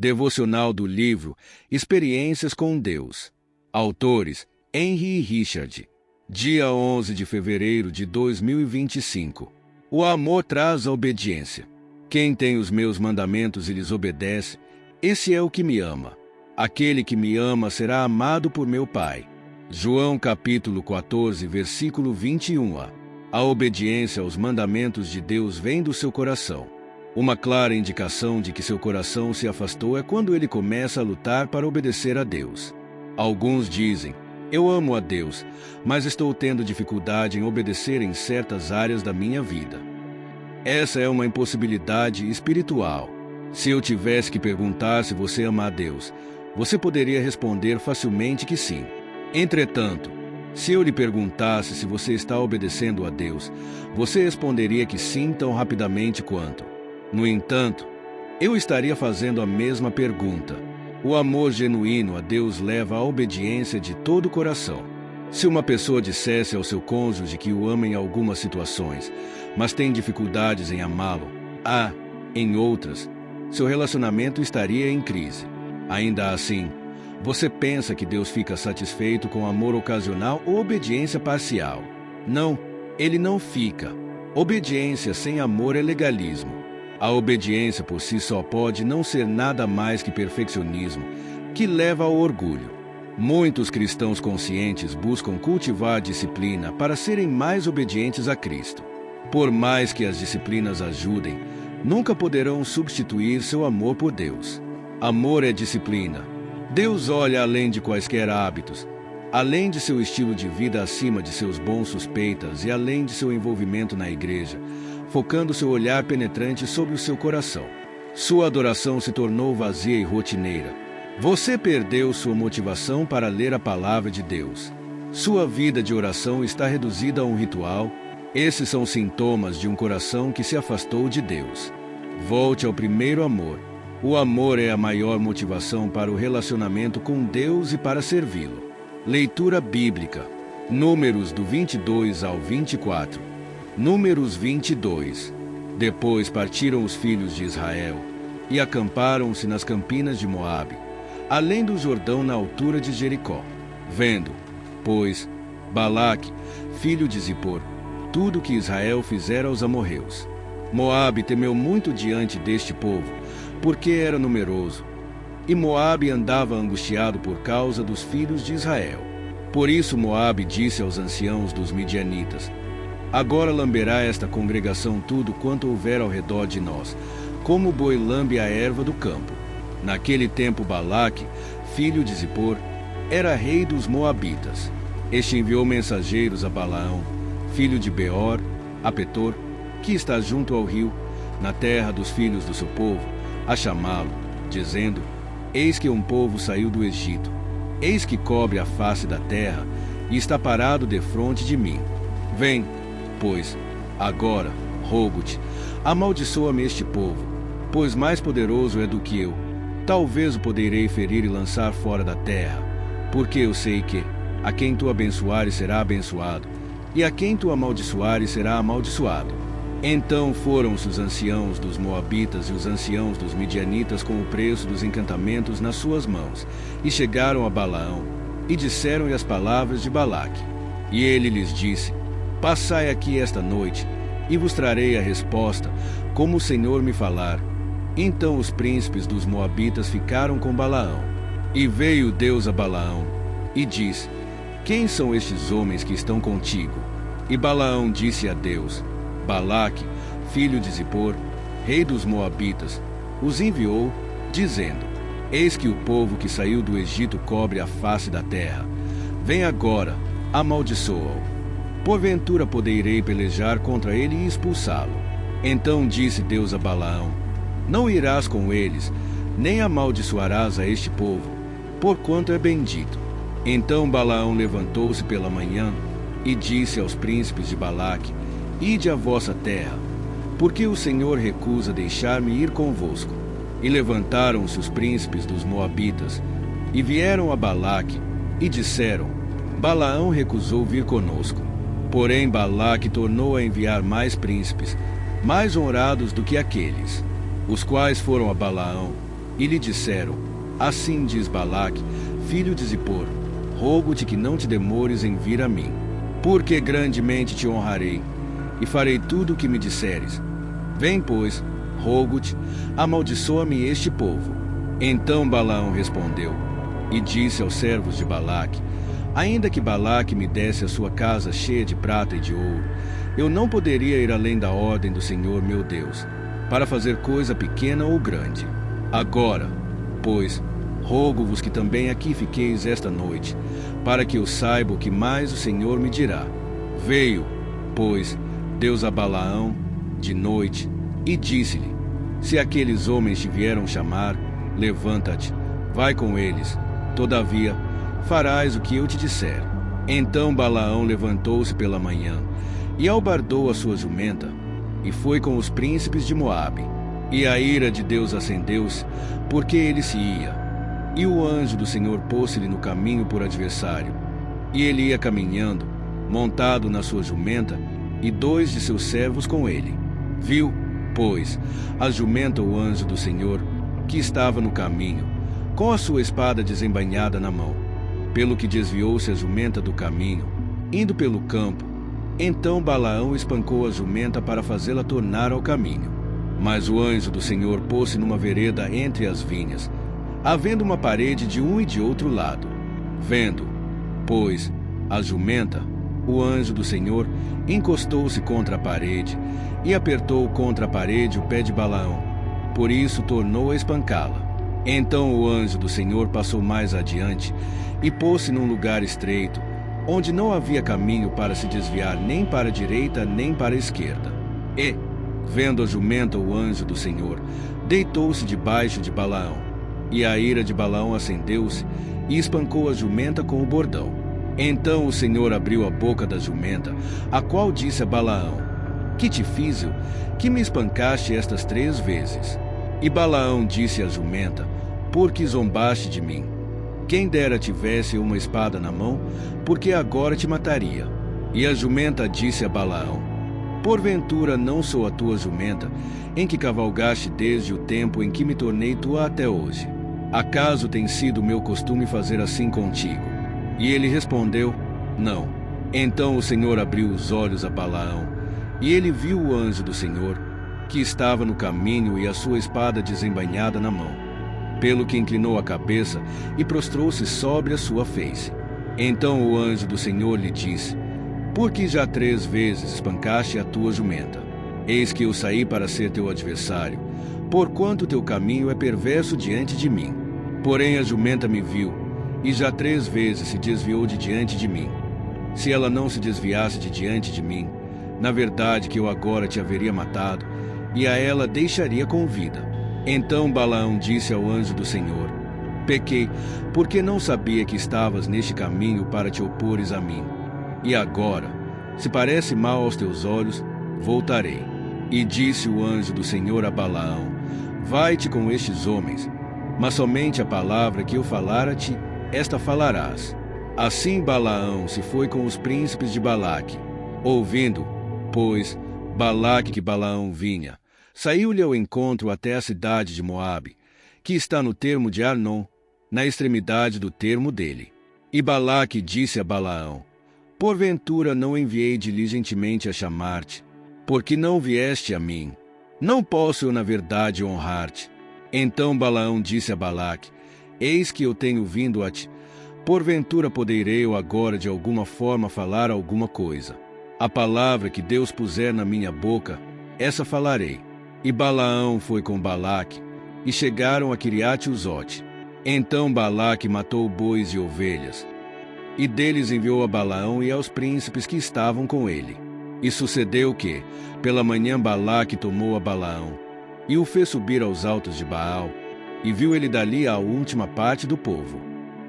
Devocional do livro Experiências com Deus. Autores: Henry e Richard. Dia 11 de fevereiro de 2025. O amor traz a obediência. Quem tem os meus mandamentos e lhes obedece, esse é o que me ama. Aquele que me ama será amado por meu Pai. João capítulo 14, versículo 21a. A obediência aos mandamentos de Deus vem do seu coração. Uma clara indicação de que seu coração se afastou é quando ele começa a lutar para obedecer a Deus. Alguns dizem: eu amo a Deus, mas estou tendo dificuldade em obedecer em certas áreas da minha vida. Essa é uma impossibilidade espiritual. Se eu tivesse que perguntar se você ama a Deus, você poderia responder facilmente que sim. Entretanto, se eu lhe perguntasse se você está obedecendo a Deus, você responderia que sim tão rapidamente quanto. No entanto, eu estaria fazendo a mesma pergunta. O amor genuíno a Deus leva à obediência de todo o coração. Se uma pessoa dissesse ao seu cônjuge que o ama em algumas situações, mas tem dificuldades em amá-lo, em outras, seu relacionamento estaria em crise. Ainda assim, você pensa que Deus fica satisfeito com amor ocasional ou obediência parcial? Não, ele não fica. Obediência sem amor é legalismo. A obediência por si só pode não ser nada mais que perfeccionismo, que leva ao orgulho. Muitos cristãos conscientes buscam cultivar disciplina para serem mais obedientes a Cristo. Por mais que as disciplinas ajudem, nunca poderão substituir seu amor por Deus. Amor é disciplina. Deus olha além de quaisquer hábitos, além de seu estilo de vida acima de seus bons suspeitas e além de seu envolvimento na igreja, focando seu olhar penetrante sobre o seu coração. Sua adoração se tornou vazia e rotineira. Você perdeu sua motivação para ler a palavra de Deus. Sua vida de oração está reduzida a um ritual. Esses são sintomas de um coração que se afastou de Deus. Volte ao primeiro amor. O amor é a maior motivação para o relacionamento com Deus e para servi-lo. Leitura bíblica. Números do 22 ao 24. Números 22. Depois partiram os filhos de Israel e acamparam-se nas campinas de Moabe, além do Jordão na altura de Jericó. Vendo, pois, Balaque, filho de Zippor, tudo que Israel fizera aos amorreus. Moabe temeu muito diante deste povo, porque era numeroso, e Moabe andava angustiado por causa dos filhos de Israel. Por isso Moabe disse aos anciãos dos midianitas: agora lamberá esta congregação tudo quanto houver ao redor de nós, como o boi lambe a erva do campo. Naquele tempo Balaque, filho de Zippor, era rei dos Moabitas. Este enviou mensageiros a Balaão, filho de Beor, a Petor, que está junto ao rio, na terra dos filhos do seu povo, a chamá-lo, dizendo: eis que um povo saiu do Egito, eis que cobre a face da terra, e está parado defronte de mim. Vem, pois, agora, rogo-te, amaldiçoa-me este povo, pois mais poderoso é do que eu. Talvez o poderei ferir e lançar fora da terra, porque eu sei que, a quem tu abençoares será abençoado, e a quem tu amaldiçoares será amaldiçoado. Então foram-se os anciãos dos Moabitas e os anciãos dos Midianitas com o preço dos encantamentos nas suas mãos, e chegaram a Balaão, e disseram-lhe as palavras de Balaque. E ele lhes disse: passai aqui esta noite, e vos trarei a resposta, como o Senhor me falar. Então os príncipes dos Moabitas ficaram com Balaão. E veio Deus a Balaão, e disse: quem são estes homens que estão contigo? E Balaão disse a Deus: Balaque, filho de Zippor, rei dos Moabitas, os enviou, dizendo: eis que o povo que saiu do Egito cobre a face da terra. Vem agora, amaldiçoa-o. Porventura poderei pelejar contra ele e expulsá-lo. Então disse Deus a Balaão: não irás com eles, nem amaldiçoarás a este povo, porquanto é bendito. Então Balaão levantou-se pela manhã e disse aos príncipes de Balaque: ide à vossa terra, porque o Senhor recusa deixar-me ir convosco. E levantaram-se os príncipes dos Moabitas, e vieram a Balaque, e disseram: Balaão recusou vir conosco. Porém Balaque tornou a enviar mais príncipes, mais honrados do que aqueles, os quais foram a Balaão, e lhe disseram: Assim diz Balaque, filho de Zippor, rogo-te que não te demores em vir a mim, porque grandemente te honrarei, e farei tudo o que me disseres. Vem, pois, rogo-te, amaldiçoa-me este povo. Então Balaão respondeu, e disse aos servos de Balaque: Ainda que Balaque me desse a sua casa cheia de prata e de ouro, eu não poderia ir além da ordem do Senhor meu Deus, para fazer coisa pequena ou grande. Agora, pois, rogo-vos que também aqui fiqueis esta noite, para que eu saiba o que mais o Senhor me dirá. Veio, pois, Deus a Balaão de noite, e disse-lhe: Se aqueles homens te vieram chamar, levanta-te, vai com eles. Todavia, farás o que eu te disser. Então Balaão levantou-se pela manhã, e albardou a sua jumenta, e foi com os príncipes de Moabe. E a ira de Deus acendeu-se, porque ele se ia. E o anjo do Senhor pôs-se-lhe no caminho por adversário. E ele ia caminhando, montado na sua jumenta, e 2 de seus servos com ele. Viu, pois, a jumenta o anjo do Senhor, que estava no caminho, com a sua espada desembainhada na mão. Pelo que desviou-se a jumenta do caminho, indo pelo campo. Então Balaão espancou a jumenta para fazê-la tornar ao caminho. Mas o anjo do Senhor pôs-se numa vereda entre as vinhas, havendo uma parede de um e de outro lado. Vendo, pois, a jumenta, o anjo do Senhor encostou-se contra a parede e apertou contra a parede o pé de Balaão. Por isso tornou a espancá-la. Então o anjo do Senhor passou mais adiante e pôs-se num lugar estreito, onde não havia caminho para se desviar nem para a direita nem para a esquerda. E, vendo a jumenta o anjo do Senhor, deitou-se debaixo de Balaão. E a ira de Balaão acendeu-se e espancou a jumenta com o bordão. Então o Senhor abriu a boca da jumenta, a qual disse a Balaão: Que te fiz eu, que me espancaste estas 3 vezes? E Balaão disse à jumenta: Porque zombaste de mim? Quem dera tivesse uma espada na mão, porque agora te mataria. E a jumenta disse a Balaão: Porventura não sou a tua jumenta, em que cavalgaste desde o tempo em que me tornei tua até hoje? Acaso tem sido meu costume fazer assim contigo? E ele respondeu: Não. Então o Senhor abriu os olhos a Balaão, e ele viu o anjo do Senhor, que estava no caminho e a sua espada desembainhada na mão. Pelo que inclinou a cabeça e prostrou-se sobre a sua face. Então o anjo do Senhor lhe disse: Porque já 3 vezes espancaste a tua jumenta? Eis que eu saí para ser teu adversário, porquanto teu caminho é perverso diante de mim. Porém a jumenta me viu, e já 3 vezes se desviou de diante de mim. Se ela não se desviasse de diante de mim, na verdade que eu agora te haveria matado, e a ela deixaria com vida. Então Balaão disse ao anjo do Senhor: Pequei, porque não sabia que estavas neste caminho para te opores a mim. E agora, se parece mal aos teus olhos, voltarei. E disse o anjo do Senhor a Balaão: Vai-te com estes homens, mas somente a palavra que eu falar a ti, esta falarás. Assim Balaão se foi com os príncipes de Balaque. Ouvindo, pois, Balaque que Balaão vinha, saiu-lhe ao encontro até a cidade de Moabe, que está no termo de Arnon, na extremidade do termo dele. E Balaque disse a Balaão: Porventura não enviei diligentemente a chamar-te, porque não vieste a mim? Não posso eu, na verdade, honrar-te? Então Balaão disse a Balaque: Eis que eu tenho vindo a ti. Porventura poderei eu agora de alguma forma falar alguma coisa? A palavra que Deus puser na minha boca, essa falarei. E Balaão foi com Balaque, e chegaram a Quiriate-Uzote. Então Balaque matou bois e ovelhas, e deles enviou a Balaão e aos príncipes que estavam com ele. E sucedeu que, pela manhã, Balaque tomou a Balaão, e o fez subir aos altos de Baal, e viu ele dali a última parte do povo.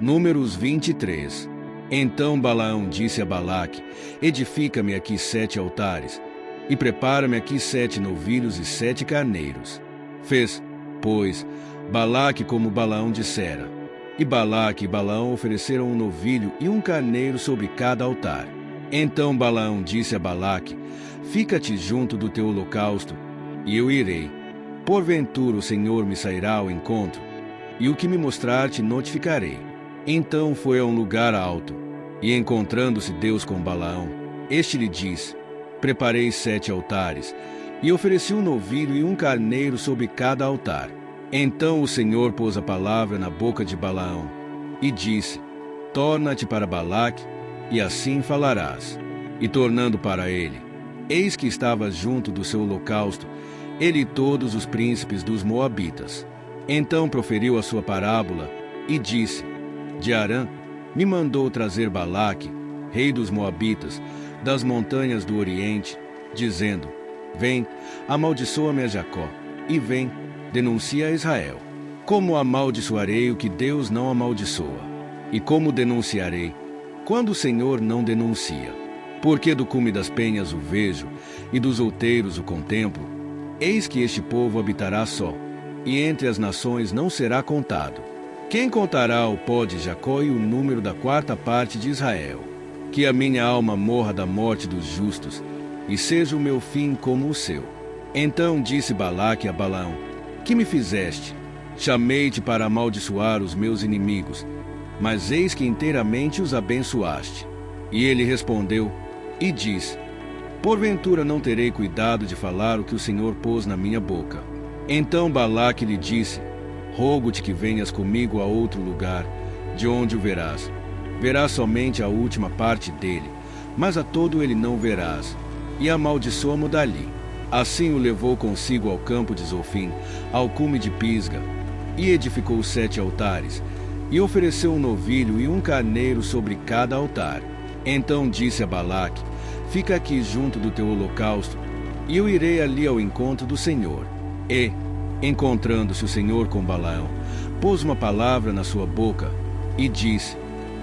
Números 23. Então Balaão disse a Balaque: Edifica-me aqui 7 altares, e prepara-me aqui 7 novilhos e 7 carneiros. Fez, pois, Balaque como Balaão dissera. E Balaque e Balaão ofereceram um novilho e um carneiro sobre cada altar. Então Balaão disse a Balaque: Fica-te junto do teu holocausto, e eu irei. Porventura o Senhor me sairá ao encontro, e o que me mostrar te notificarei. Então foi a um lugar alto, e encontrando-se Deus com Balaão, este lhe disse: Preparei 7 altares, e ofereci um novilho e um carneiro sobre cada altar. Então o Senhor pôs a palavra na boca de Balaão, e disse: Torna-te para Balaque, e assim falarás. E tornando para ele, eis que estava junto do seu holocausto, ele e todos os príncipes dos Moabitas. Então proferiu a sua parábola, e disse: De Arã me mandou trazer Balaque, rei dos Moabitas, das montanhas do Oriente, dizendo: Vem, amaldiçoa-me a Jacó, e vem, denuncia a Israel. Como amaldiçoarei o que Deus não amaldiçoa? E como denunciarei, quando o Senhor não denuncia? Porque do cume das penhas o vejo, e dos outeiros o contemplo. Eis que este povo habitará só, e entre as nações não será contado. Quem contará o pó de Jacó e o número da 4ª parte de Israel? Que a minha alma morra da morte dos justos, e seja o meu fim como o seu. Então disse Balaque a Balaão: Que me fizeste? Chamei-te para amaldiçoar os meus inimigos, mas eis que inteiramente os abençoaste. E ele respondeu e disse: Porventura não terei cuidado de falar o que o Senhor pôs na minha boca. Então Balaque lhe disse: Rogo-te que venhas comigo a outro lugar, de onde o verás. Verás somente a última parte dele, mas a todo ele não verás. E amaldiçoa-mo dali. Assim o levou consigo ao campo de Zofim, ao cume de Pisga, e edificou 7 altares, e ofereceu um novilho e um carneiro sobre cada altar. Então disse a Balaque: Fica aqui junto do teu holocausto, e eu irei ali ao encontro do Senhor. E, encontrando-se o Senhor com Balaão, pôs uma palavra na sua boca, e disse: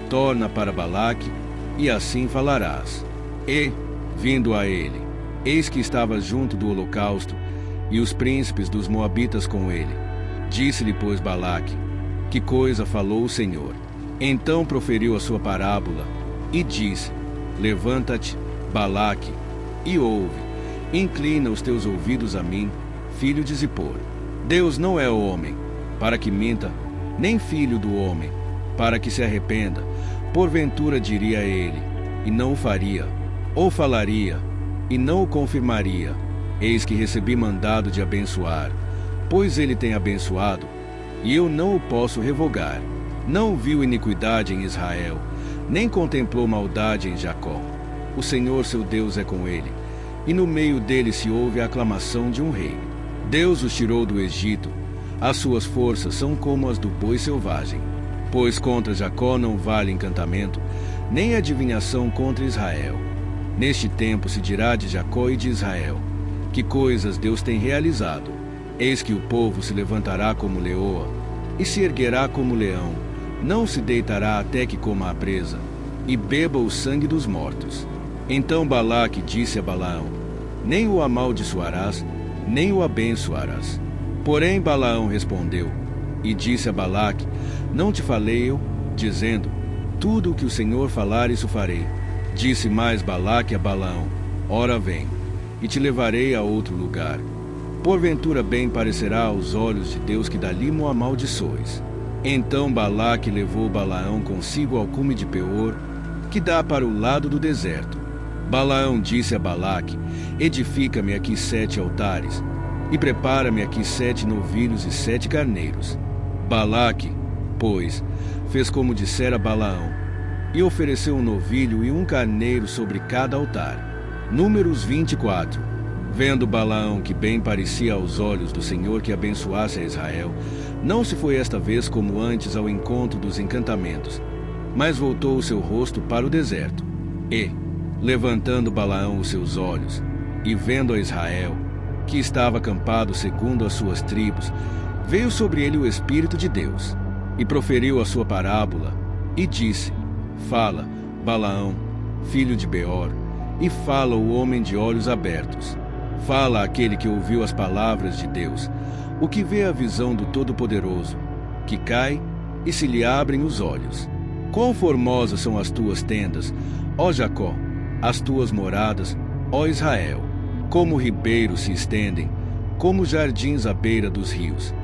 Torna para Balaque, e assim falarás. E, vindo a ele, eis que estava junto do holocausto, e os príncipes dos Moabitas com ele. Disse-lhe, pois, Balaque: Que coisa falou o Senhor? Então proferiu a sua parábola, e disse: Levanta-te, Balaque, e ouve. Inclina os teus ouvidos a mim, filho de Zippor. Deus não é homem, para que minta, nem filho do homem, para que se arrependa. Porventura diria ele, e não o faria, ou falaria, e não o confirmaria. Eis que recebi mandado de abençoar, pois ele tem abençoado, e eu não o posso revogar. Não viu iniquidade em Israel, nem contemplou maldade em Jacó. O Senhor seu Deus é com ele, e no meio dele se ouve a aclamação de um rei. Deus os tirou do Egito, as suas forças são como as do boi selvagem. Pois contra Jacó não vale encantamento, nem adivinhação contra Israel. Neste tempo se dirá de Jacó e de Israel: Que coisas Deus tem realizado! Eis que o povo se levantará como leoa, e se erguerá como leão, não se deitará até que coma a presa, e beba o sangue dos mortos. Então Balaque disse a Balaão: Nem o amaldiçoarás, nem o abençoarás. Porém Balaão respondeu, e disse a Balaque: Não te falei eu, dizendo: Tudo o que o Senhor falar, isso farei. Disse mais Balaque a Balaão: Ora vem, e te levarei a outro lugar. Porventura bem parecerá aos olhos de Deus que dali mo amaldiçoes. Então Balaque levou Balaão consigo ao cume de Peor, que dá para o lado do deserto. Balaão disse a Balaque: Edifica-me aqui 7 altares, e prepara-me aqui 7 novilhos e 7 carneiros. Balaque, pois, fez como dissera Balaão, e ofereceu um novilho e um carneiro sobre cada altar. Números 24. Vendo Balaão que bem parecia aos olhos do Senhor que abençoasse a Israel, não se foi esta vez como antes ao encontro dos encantamentos, mas voltou o seu rosto para o deserto. E, levantando Balaão os seus olhos, e vendo a Israel, que estava acampado segundo as suas tribos, veio sobre ele o Espírito de Deus, e proferiu a sua parábola, e disse: Fala, Balaão, filho de Beor, e fala o homem de olhos abertos. Fala aquele que ouviu as palavras de Deus, o que vê a visão do Todo-Poderoso, que cai e se lhe abrem os olhos. Quão formosas são as tuas tendas, ó Jacó, as tuas moradas, ó Israel! Como ribeiros se estendem, como jardins à beira dos rios.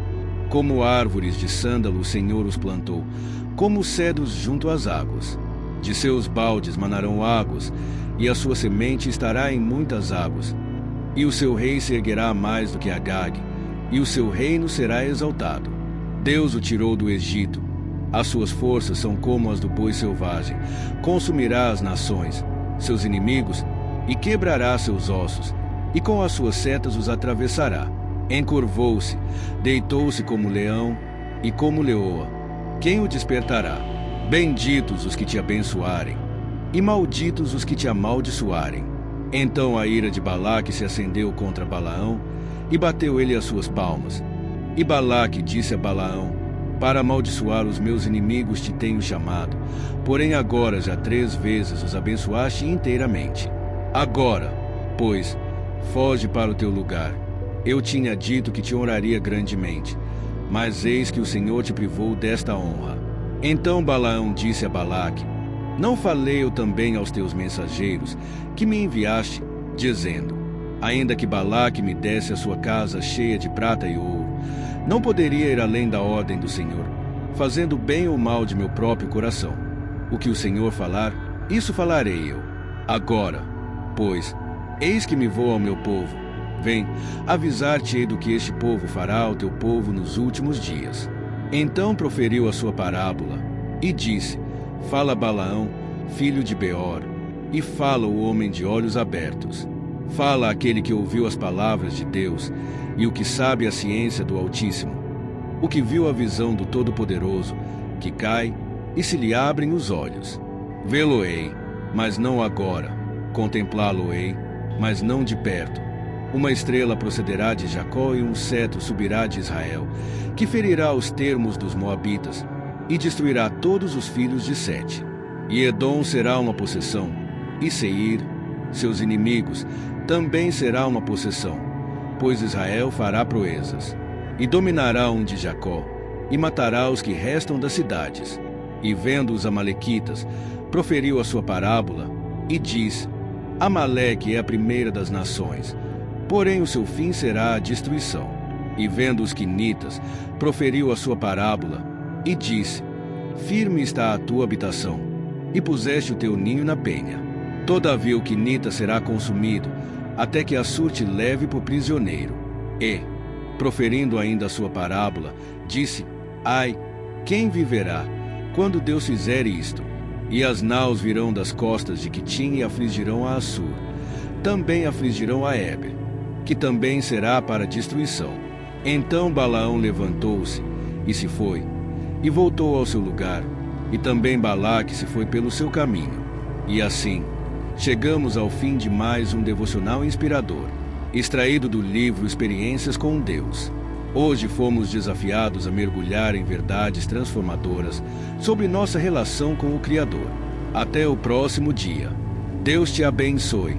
Como árvores de sândalo o Senhor os plantou, como cedros junto às águas. De seus baldes manarão águas, e a sua semente estará em muitas águas. E o seu rei se erguerá mais do que Agag, e o seu reino será exaltado. Deus o tirou do Egito. As suas forças são como as do boi selvagem. Consumirá as nações, seus inimigos, e quebrará seus ossos, e com as suas setas os atravessará. Encurvou-se, deitou-se como leão e como leoa. Quem o despertará? Benditos os que te abençoarem, e malditos os que te amaldiçoarem. Então a ira de Balaque se acendeu contra Balaão, e bateu ele as suas palmas. E Balaque disse a Balaão: para amaldiçoar os meus inimigos te tenho chamado, porém agora já 3 vezes os abençoaste inteiramente. Agora, pois, foge para o teu lugar. Eu tinha dito que te honraria grandemente, mas eis que o Senhor te privou desta honra. Então Balaão disse a Balaque: não falei eu também aos teus mensageiros, que me enviaste, dizendo: ainda que Balaque me desse a sua casa cheia de prata e ouro, não poderia ir além da ordem do Senhor, fazendo bem ou mal de meu próprio coração. O que o Senhor falar, isso falarei eu. Agora, pois, eis que me vou ao meu povo. Vem, avisar-te-ei do que este povo fará ao teu povo nos últimos dias. Então proferiu a sua parábola, e disse: fala Balaão, filho de Beor, e fala o homem de olhos abertos. Fala aquele que ouviu as palavras de Deus, e o que sabe a ciência do Altíssimo, o que viu a visão do Todo-Poderoso, que cai e se lhe abrem os olhos. Vê-lo-ei, mas não agora. Contemplá-lo-ei, mas não de perto. Uma estrela procederá de Jacó e um cetro subirá de Israel, que ferirá os termos dos moabitas e destruirá todos os filhos de Sete. E Edom será uma possessão, e Seir, seus inimigos, também será uma possessão, pois Israel fará proezas. E dominará um de Jacó, e matará os que restam das cidades. E vendo os amalequitas, proferiu a sua parábola, e diz: Amaleque é a primeira das nações, porém o seu fim será a destruição. E vendo os quinitas, proferiu a sua parábola, e disse: firme está a tua habitação, e puseste o teu ninho na penha. Todavia o quinita será consumido, até que Assur te leve por prisioneiro. E, proferindo ainda a sua parábola, disse: ai, quem viverá, quando Deus fizer isto? E as naus virão das costas de Quitim e afligirão a Assur. Também afligirão a Eber, que também será para destruição. Então Balaão levantou-se e se foi, e voltou ao seu lugar, e também Balaque se foi pelo seu caminho. E assim, chegamos ao fim de mais um devocional inspirador, extraído do livro Experiências com Deus. Hoje fomos desafiados a mergulhar em verdades transformadoras sobre nossa relação com o Criador. Até o próximo dia. Deus te abençoe.